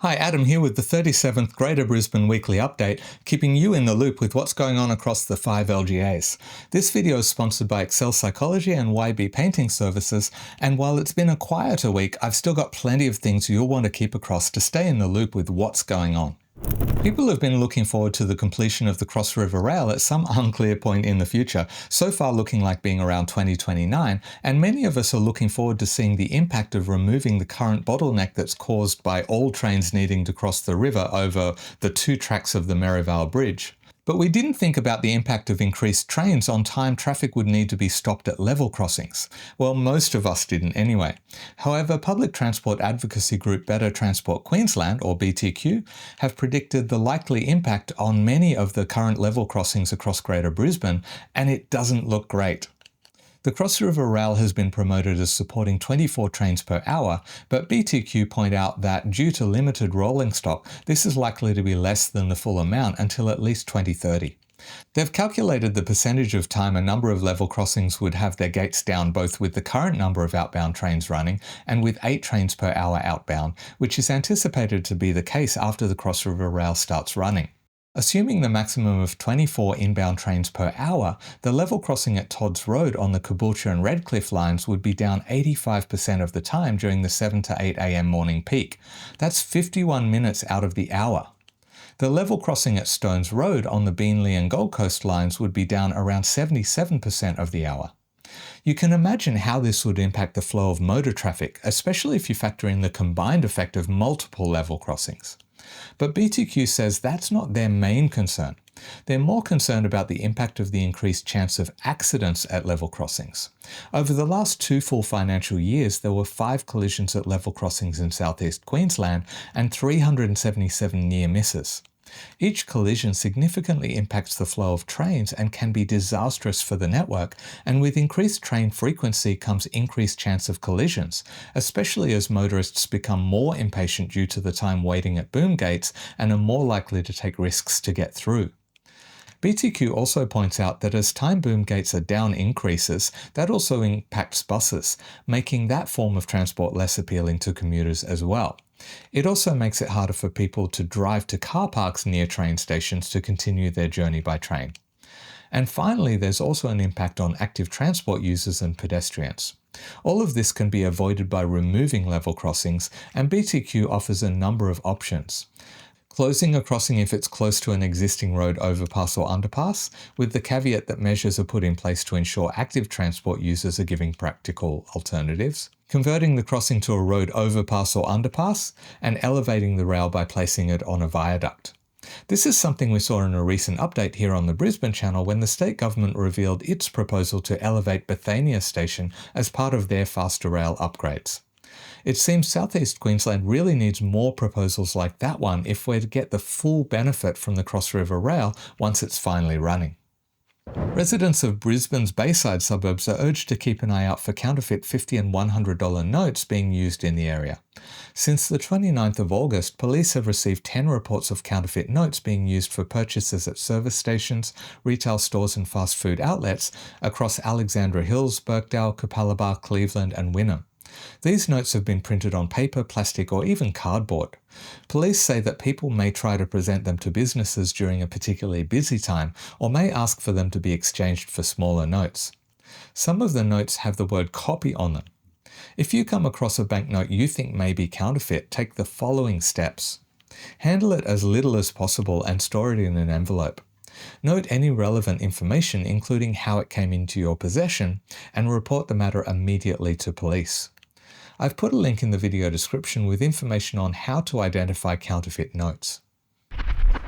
Hi, Adam here with the 37th Greater Brisbane Weekly Update, keeping you in the loop with what's going on across the 5 LGAs. This video is sponsored by Excel Psychology and YB Painting Services, and while it's been a quieter week, I've still got plenty of things you'll want to keep across to stay in the loop with what's going on. People have been looking forward to the completion of the Cross River Rail at some unclear point in the future, so far looking like being around 2029, and many of us are looking forward to seeing the impact of removing the current bottleneck that's caused by all trains needing to cross the river over the 2 tracks of the Merivale Bridge. But we didn't think about the impact of increased trains on time traffic would need to be stopped at level crossings. Well, most of us didn't anyway. However, public transport advocacy group Better Transport Queensland, or BTQ, have predicted the likely impact on many of the current level crossings across Greater Brisbane, and it doesn't look great. The Cross River Rail has been promoted as supporting 24 trains per hour, but BTQ point out that due to limited rolling stock, this is likely to be less than the full amount until at least 2030. They've calculated the percentage of time a number of level crossings would have their gates down, both with the current number of outbound trains running and with 8 trains per hour outbound, which is anticipated to be the case after the Cross River Rail starts running. Assuming the maximum of 24 inbound trains per hour, the level crossing at Todd's Road on the Caboolture and Redcliffe lines would be down 85% of the time during the 7 to 8 am morning peak. That's 51 minutes out of the hour. The level crossing at Stones Road on the Beenleigh and Gold Coast lines would be down around 77% of the hour. You can imagine how this would impact the flow of motor traffic, especially if you factor in the combined effect of multiple level crossings. But BTQ says that's not their main concern. They're more concerned about the impact of the increased chance of accidents at level crossings. Over the last 2 full financial years, there were 5 collisions at level crossings in southeast Queensland and 377 near misses. Each collision significantly impacts the flow of trains and can be disastrous for the network, and with increased train frequency comes increased chance of collisions, especially as motorists become more impatient due to the time waiting at boom gates and are more likely to take risks to get through. BTQ also points out that as time boom gates are down increases, that also impacts buses, making that form of transport less appealing to commuters as well. It also makes it harder for people to drive to car parks near train stations to continue their journey by train. And finally, there's also an impact on active transport users and pedestrians. All of this can be avoided by removing level crossings, and BTQ offers a number of options. Closing a crossing if it's close to an existing road overpass or underpass, with the caveat that measures are put in place to ensure active transport users are given practical alternatives. Converting the crossing to a road overpass or underpass, and elevating the rail by placing it on a viaduct. This is something we saw in a recent update here on the Brisbane Channel when the state government revealed its proposal to elevate Bethania Station as part of their faster rail upgrades. It seems southeast Queensland really needs more proposals like that one if we're to get the full benefit from the Cross River Rail once it's finally running. Residents of Brisbane's Bayside suburbs are urged to keep an eye out for counterfeit $50 and $100 notes being used in the area. Since the 29th of August, police have received 10 reports of counterfeit notes being used for purchases at service stations, retail stores and fast food outlets across Alexandra Hills, Birkdale, Capalaba, Cleveland and Wynnum. These notes have been printed on paper, plastic or even cardboard. Police say that people may try to present them to businesses during a particularly busy time or may ask for them to be exchanged for smaller notes. Some of the notes have the word copy on them. If you come across a banknote you think may be counterfeit, take the following steps. Handle it as little as possible and store it in an envelope. Note any relevant information, including how it came into your possession, and report the matter immediately to police. I've put a link in the video description with information on how to identify counterfeit notes.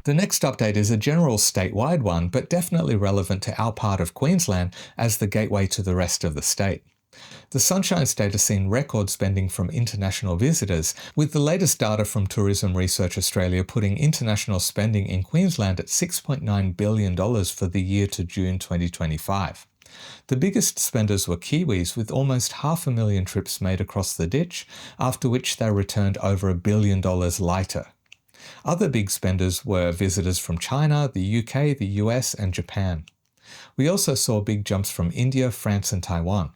The next update is a general statewide one, but definitely relevant to our part of Queensland as the gateway to the rest of the state. The Sunshine State has seen record spending from international visitors, with the latest data from Tourism Research Australia putting international spending in Queensland at $6.9 billion for the year to June 2025. The biggest spenders were Kiwis, with almost 500,000 trips made across the ditch, after which they returned over $1 billion lighter. Other big spenders were visitors from China, the UK, the US and Japan. We also saw big jumps from India, France and Taiwan.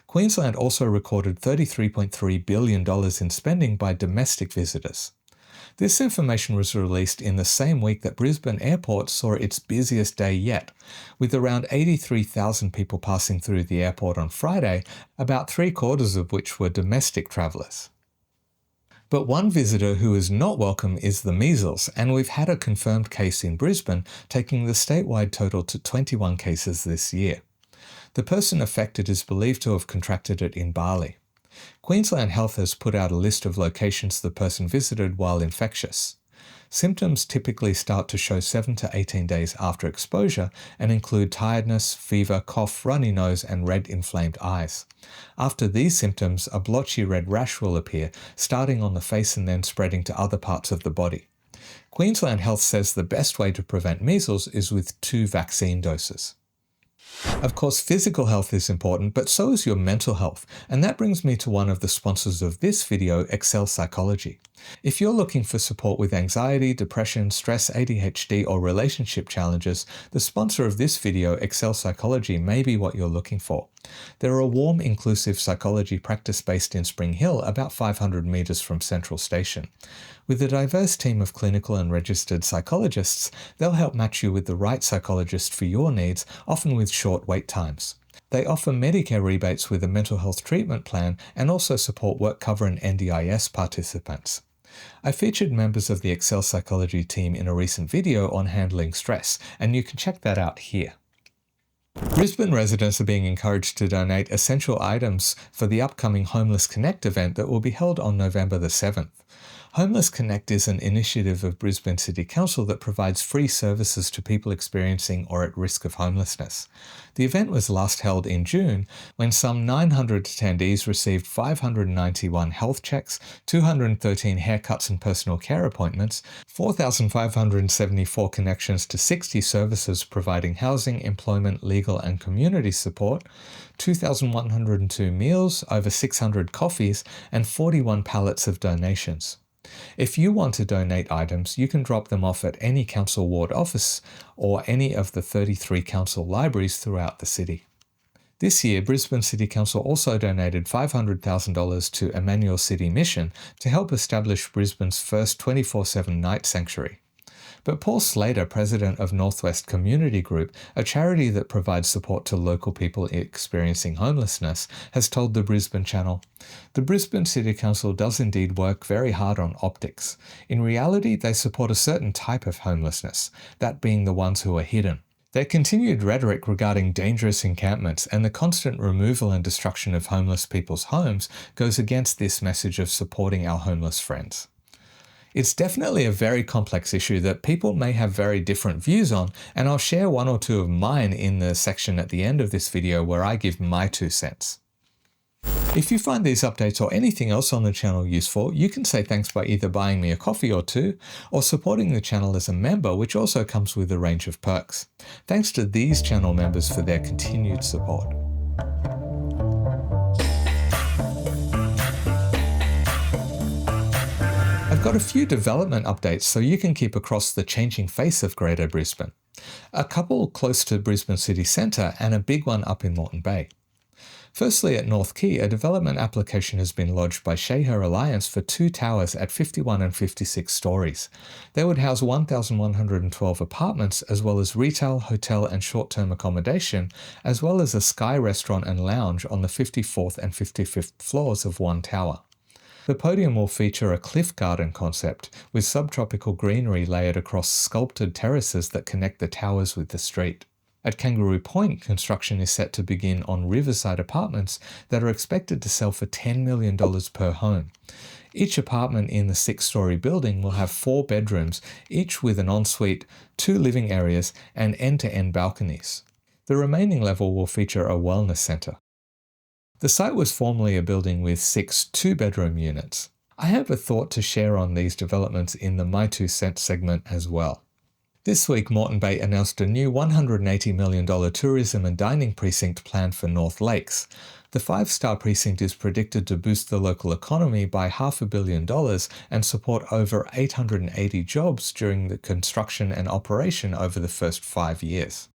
Queensland also recorded $33.3 billion in spending by domestic visitors. This information was released in the same week that Brisbane Airport saw its busiest day yet, with around 83,000 people passing through the airport on Friday, about 3/4 of which were domestic travellers. But one visitor who is not welcome is the measles, and we've had a confirmed case in Brisbane, taking the statewide total to 21 cases this year. The person affected is believed to have contracted it in Bali. Queensland Health has put out a list of locations the person visited while infectious. Symptoms typically start to show 7 to 18 days after exposure and include tiredness, fever, cough, runny nose, and red inflamed eyes. After these symptoms, a blotchy red rash will appear, starting on the face and then spreading to other parts of the body. Queensland Health says the best way to prevent measles is with 2 vaccine doses. Of course, physical health is important, but so is your mental health, and that brings me to one of the sponsors of this video, Excel Psychology. If you're looking for support with anxiety, depression, stress, ADHD, or relationship challenges, the sponsor of this video, Excel Psychology, may be what you're looking for. They're a warm, inclusive psychology practice based in Spring Hill, about 500 metres from Central Station. With a diverse team of clinical and registered psychologists, they'll help match you with the right psychologist for your needs, often with short wait times. They offer Medicare rebates with a mental health treatment plan and also support WorkCover and NDIS participants. I featured members of the Excel Psychology team in a recent video on handling stress, and you can check that out here. Brisbane residents are being encouraged to donate essential items for the upcoming Homeless Connect event that will be held on November the 7th. Homeless Connect is an initiative of Brisbane City Council that provides free services to people experiencing or at risk of homelessness. The event was last held in June, when some 900 attendees received 591 health checks, 213 haircuts and personal care appointments, 4,574 connections to 60 services providing housing, employment, legal and community support, 2,102 meals, over 600 coffees, and 41 pallets of donations. If you want to donate items, you can drop them off at any council ward office or any of the 33 council libraries throughout the city. This year, Brisbane City Council also donated $500,000 to Emmanuel City Mission to help establish Brisbane's first 24/7 night sanctuary. But Paul Slater, president of Northwest Community Group, a charity that provides support to local people experiencing homelessness, has told the Brisbane Channel, "The Brisbane City Council does indeed work very hard on optics. In reality, they support a certain type of homelessness, that being the ones who are hidden. Their continued rhetoric regarding dangerous encampments and the constant removal and destruction of homeless people's homes goes against this message of supporting our homeless friends." It's definitely a very complex issue that people may have very different views on, and I'll share one or two of mine in the section at the end of this video where I give my 2 cents. If you find these updates or anything else on the channel useful, you can say thanks by either buying me a coffee or 2, or supporting the channel as a member, which also comes with a range of perks. Thanks to these channel members for their continued support. I've got a few development updates so you can keep across the changing face of Greater Brisbane. A couple close to Brisbane City Centre and a big one up in Moreton Bay. Firstly, at North Quay, a development application has been lodged by Shaher Alliance for 2 towers at 51 and 56 stories. They would house 1,112 apartments, as well as retail, hotel and short-term accommodation, as well as a sky restaurant and lounge on the 54th and 55th floors of one tower. The podium will feature a cliff garden concept, with subtropical greenery layered across sculpted terraces that connect the towers with the street. At Kangaroo Point, construction is set to begin on riverside apartments that are expected to sell for $10 million per home. Each apartment in the 6-story building will have 4 bedrooms, each with an ensuite, 2 living areas, and end-to-end balconies. The remaining level will feature a wellness centre. The site was formerly a building with 6 2-bedroom units. I have a thought to share on these developments in the My 2 Cents segment as well. This week, Moreton Bay announced a new $180 million tourism and dining precinct planned for North Lakes. The 5-star precinct is predicted to boost the local economy by $500 million and support over 880 jobs during the construction and operation over the first 5 years.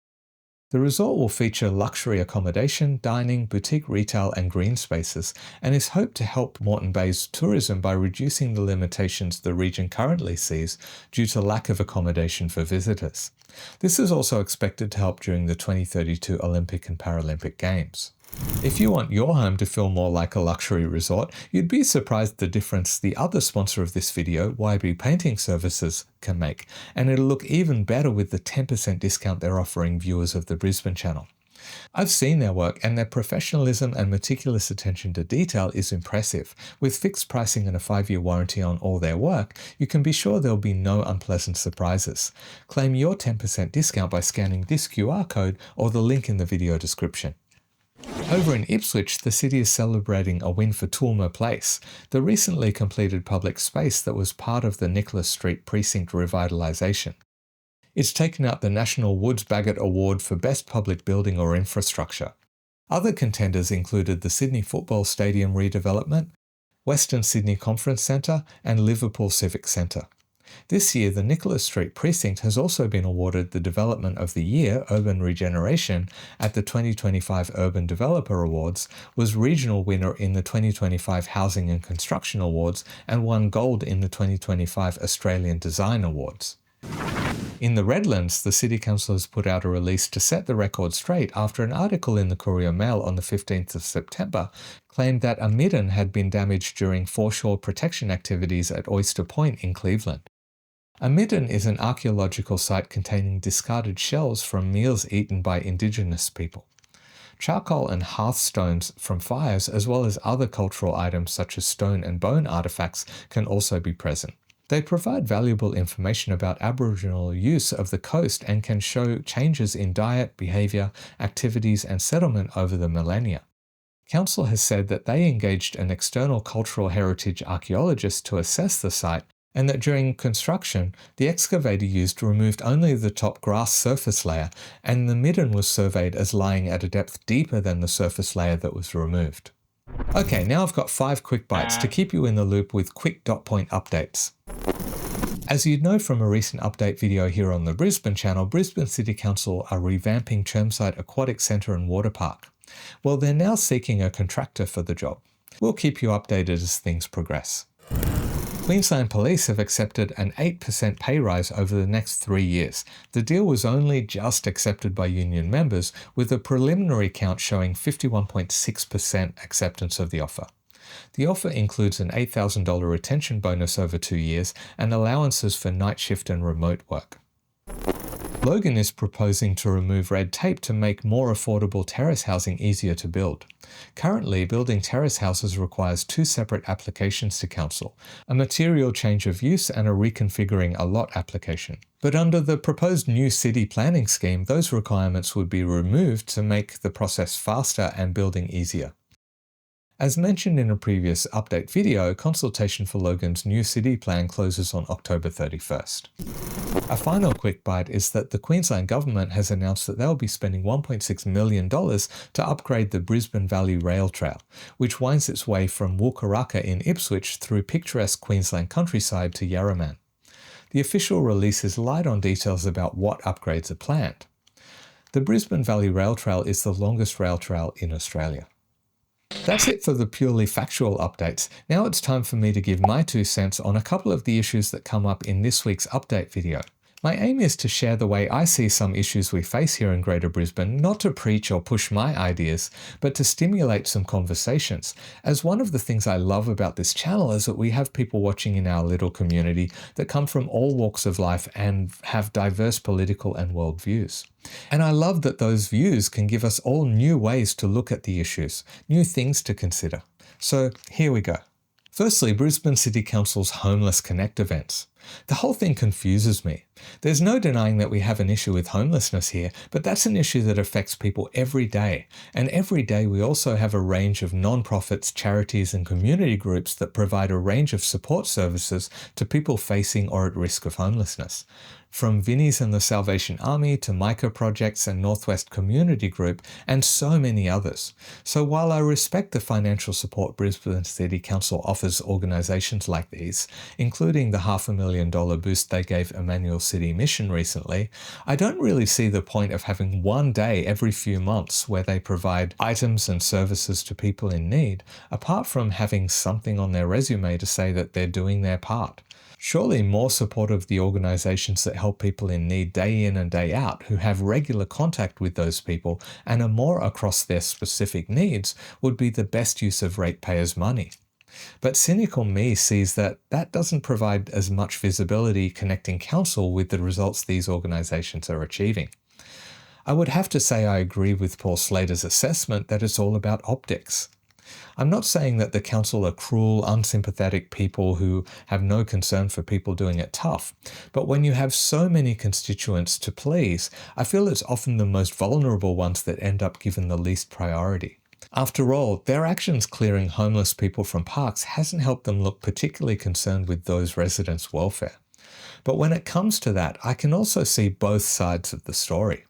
The resort will feature luxury accommodation, dining, boutique retail and green spaces, and is hoped to help Moreton Bay's tourism by reducing the limitations the region currently sees due to lack of accommodation for visitors. This is also expected to help during the 2032 Olympic and Paralympic Games. If you want your home to feel more like a luxury resort, you'd be surprised the difference the other sponsor of this video, YB Painting Services, can make, and it'll look even better with the 10% discount they're offering viewers of the Brisbane Channel. I've seen their work, and their professionalism and meticulous attention to detail is impressive. With fixed pricing and a 5-year warranty on all their work, you can be sure there'll be no unpleasant surprises. Claim your 10% discount by scanning this QR code or the link in the video description. Over in Ipswich, the city is celebrating a win for Toolmer Place, the recently completed public space that was part of the Nicholas Street precinct revitalisation. It's taken out the National Woods Bagot Award for Best Public Building or Infrastructure. Other contenders included the Sydney Football Stadium redevelopment, Western Sydney Conference Centre and Liverpool Civic Centre. This year, the Nicholas Street precinct has also been awarded the Development of the Year Urban Regeneration at the 2025 Urban Developer Awards, was regional winner in the 2025 Housing and Construction Awards, and won gold in the 2025 Australian Design Awards. In the Redlands, the City Council has put out a release to set the record straight after an article in the Courier Mail on the 15th of September claimed that a midden had been damaged during foreshore protection activities at Oyster Point in Cleveland. A midden is an archaeological site containing discarded shells from meals eaten by Indigenous people. Charcoal and hearthstones from fires, as well as other cultural items such as stone and bone artifacts, can also be present. They provide valuable information about Aboriginal use of the coast and can show changes in diet, behaviour, activities and settlement over the millennia. Council has said that they engaged an external cultural heritage archaeologist to assess the site, and that during construction, the excavator used removed only the top grass surface layer, and the midden was surveyed as lying at a depth deeper than the surface layer that was removed. Okay, now I've got 5 quick bites to keep you in the loop with quick dot point updates. As you'd know from a recent update video here on the Brisbane Channel, Brisbane City Council are revamping Chermside Aquatic Centre and Water Park. Well, they're now seeking a contractor for the job. We'll keep you updated as things progress. Queensland Police have accepted an 8% pay rise over the next 3 years. The deal was only just accepted by union members, with a preliminary count showing 51.6% acceptance of the offer. The offer includes an $8,000 retention bonus over 2 years and allowances for night shift and remote work. Logan is proposing to remove red tape to make more affordable terrace housing easier to build. Currently, building terrace houses requires 2 separate applications to council, a material change of use and a reconfiguring a lot application. But under the proposed new city planning scheme, those requirements would be removed to make the process faster and building easier. As mentioned in a previous update video, consultation for Logan's new city plan closes on October 31st. A final quick bite is that the Queensland Government has announced that they'll be spending $1.6 million to upgrade the Brisbane Valley Rail Trail, which winds its way from Wulkuraka in Ipswich through picturesque Queensland countryside to Yarraman. The official release is light on details about what upgrades are planned. The Brisbane Valley Rail Trail is the longest rail trail in Australia. That's it for the purely factual updates. Now it's time for me to give my 2 cents on a couple of the issues that come up in this week's update video. My aim is to share the way I see some issues we face here in Greater Brisbane, not to preach or push my ideas, but to stimulate some conversations. As one of the things I love about this channel is that we have people watching in our little community that come from all walks of life and have diverse political and world views. And I love that those views can give us all new ways to look at the issues, new things to consider. So here we go. Firstly, Brisbane City Council's Homeless Connect events. The whole thing confuses me. There's no denying that we have an issue with homelessness here, but that's an issue that affects people every day. And every day we also have a range of non-profits, charities and community groups that provide a range of support services to people facing or at risk of homelessness. From Vinnie's and the Salvation Army to Micah Projects and Northwest Community Group, and so many others. So while I respect the financial support Brisbane City Council offers organisations like these, including the $500,000 boost they gave Emmanuel city mission recently, I don't really see the point of having one day every few months where they provide items and services to people in need, apart from having something on their resume to say that they're doing their part. Surely more support of the organisations that help people in need day in and day out, who have regular contact with those people and are more across their specific needs, would be the best use of ratepayers' money. But cynical me sees that that doesn't provide as much visibility connecting council with the results these organisations are achieving. I would have to say I agree with Paul Slater's assessment that it's all about optics. I'm not saying that the council are cruel, unsympathetic people who have no concern for people doing it tough, but when you have so many constituents to please, I feel it's often the most vulnerable ones that end up given the least priority. After all, their actions clearing homeless people from parks hasn't helped them look particularly concerned with those residents' welfare. But when it comes to that, I can also see both sides of the story.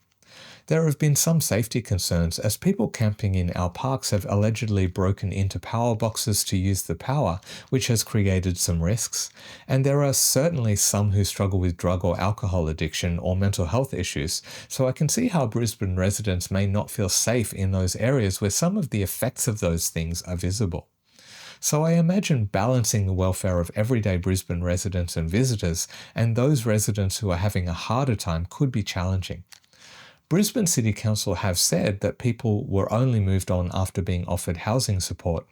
There have been some safety concerns as people camping in our parks have allegedly broken into power boxes to use the power, which has created some risks. And there are certainly some who struggle with drug or alcohol addiction or mental health issues, so I can see how Brisbane residents may not feel safe in those areas where some of the effects of those things are visible. So I imagine balancing the welfare of everyday Brisbane residents and visitors and those residents who are having a harder time could be challenging. Brisbane City Council have said that people were only moved on after being offered housing support,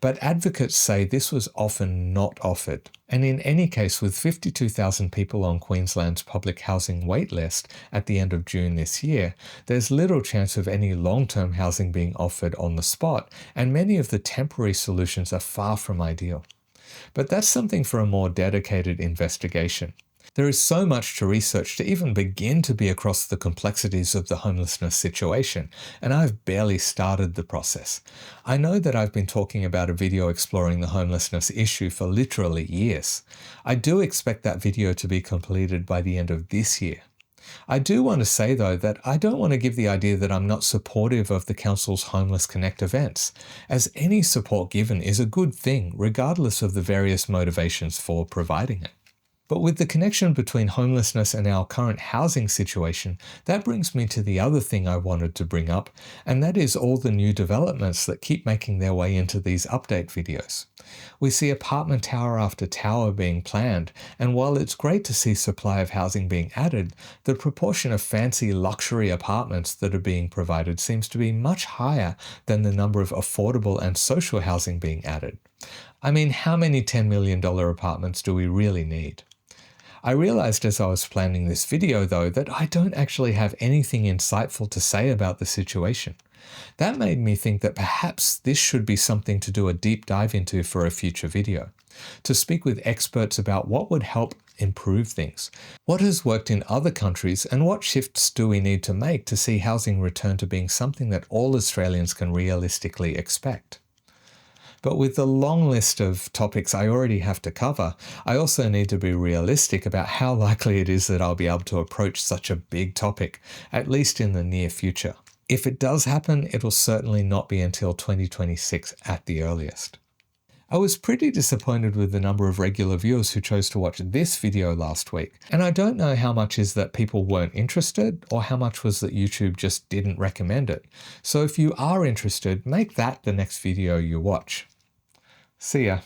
but advocates say this was often not offered. And in any case, with 52,000 people on Queensland's public housing wait list at the end of June this year, there's little chance of any long-term housing being offered on the spot, and many of the temporary solutions are far from ideal. But that's something for a more dedicated investigation. There is so much to research to even begin to be across the complexities of the homelessness situation, and I've barely started the process. I know that I've been talking about a video exploring the homelessness issue for literally years. I do expect that video to be completed by the end of this year. I do want to say though that I don't want to give the idea that I'm not supportive of the Council's Homeless Connect events, as any support given is a good thing regardless of the various motivations for providing it. But with the connection between homelessness and our current housing situation, that brings me to the other thing I wanted to bring up, and that is all the new developments that keep making their way into these update videos. We see apartment tower after tower being planned, and while it's great to see supply of housing being added, the proportion of fancy luxury apartments that are being provided seems to be much higher than the number of affordable and social housing being added. I mean, how many $10 million apartments do we really need? I realized as I was planning this video though that I don't actually have anything insightful to say about the situation. That made me think that perhaps this should be something to do a deep dive into for a future video. To speak with experts about what would help improve things, what has worked in other countries, and what shifts do we need to make to see housing return to being something that all Australians can realistically expect. But with the long list of topics I already have to cover, I also need to be realistic about how likely it is that I'll be able to approach such a big topic, at least in the near future. If it does happen, it'll certainly not be until 2026 at the earliest. I was pretty disappointed with the number of regular viewers who chose to watch this video last week, and I don't know how much is that people weren't interested or how much was that YouTube just didn't recommend it. So if you are interested, make that the next video you watch. See ya.